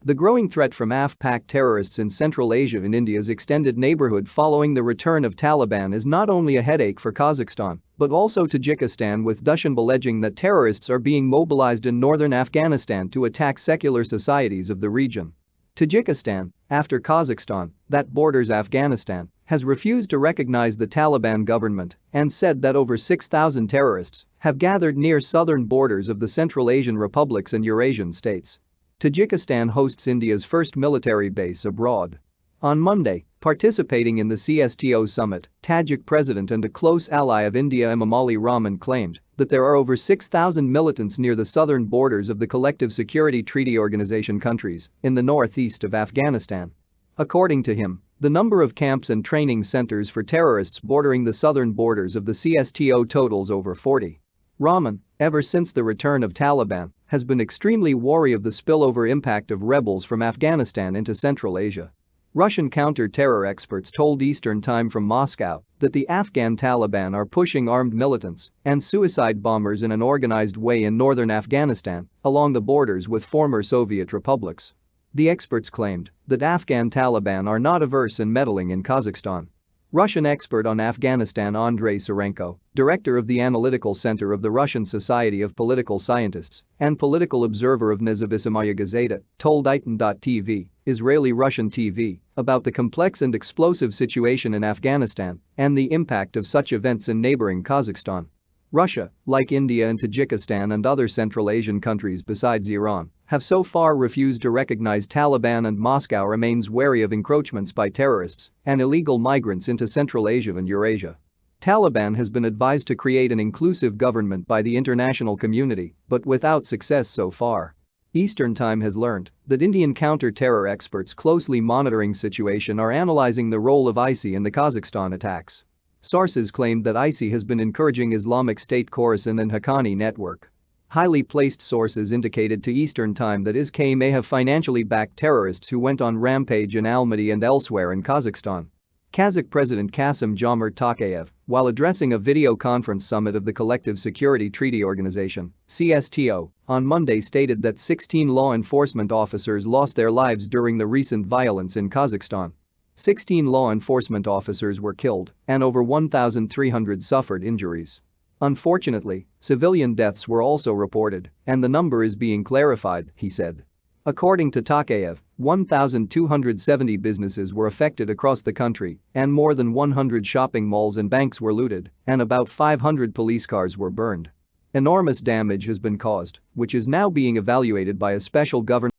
The growing threat from AFP terrorists in Central Asia and India's extended neighborhood following the return of Taliban is not only a headache for Kazakhstan, but also Tajikistan, with Dushanbe alleging that terrorists are being mobilized in northern Afghanistan to attack secular societies of the region. Tajikistan, after Kazakhstan, that borders Afghanistan, has refused to recognize the Taliban government and said that over 6,000 terrorists have gathered near southern borders of the Central Asian republics and Eurasian states. Tajikistan hosts India's first military base abroad. On Monday, participating in the CSTO summit, Tajik president and a close ally of India Emomali Rahman claimed that there are over 6,000 militants near the southern borders of the Collective Security Treaty Organization countries in the northeast of Afghanistan. According to him, the number of camps and training centers for terrorists bordering the southern borders of the CSTO totals over 40. Rahman, ever since the return of Taliban, has been extremely wary of the spillover impact of rebels from Afghanistan into Central Asia. Russian counter-terror experts told Eastern Time from Moscow that the Afghan Taliban are pushing armed militants and suicide bombers in an organized way in northern Afghanistan along the borders with former Soviet republics. The experts claimed that Afghan Taliban are not averse in meddling in Kazakhstan. Russian expert on Afghanistan Andrei Sarenko, director of the Analytical Center of the Russian Society of Political Scientists and political observer of Nezavisimaya Gazeta, told ITN.TV, Israeli-Russian TV, about the complex and explosive situation in Afghanistan and the impact of such events in neighboring Kazakhstan. Russia, like India and Tajikistan and other Central Asian countries besides Iran, have so far refused to recognize Taliban, and Moscow remains wary of encroachments by terrorists and illegal migrants into Central Asia and Eurasia. Taliban has been advised to create an inclusive government by the international community, but without success so far. Eastern Time has learned that Indian counter-terror experts closely monitoring situation are analyzing the role of ISI in the Kazakhstan attacks. Sources claimed that ISI has been encouraging Islamic State Khorasan and Haqqani network. Highly placed sources indicated to Eastern Time that ISK may have financially backed terrorists who went on rampage in Almaty and elsewhere in Kazakhstan. Kazakh President Kassym-Jomart Tokayev, while addressing a video conference summit of the Collective Security Treaty Organization (CSTO), on Monday stated that 16 law enforcement officers lost their lives during the recent violence in Kazakhstan. 16 law enforcement officers were killed and over 1,300 suffered injuries. Unfortunately, civilian deaths were also reported, and the number is being clarified, he said. According to Tokayev, 1,270 businesses were affected across the country, and more than 100 shopping malls and banks were looted, and about 500 police cars were burned. Enormous damage has been caused, which is now being evaluated by a special government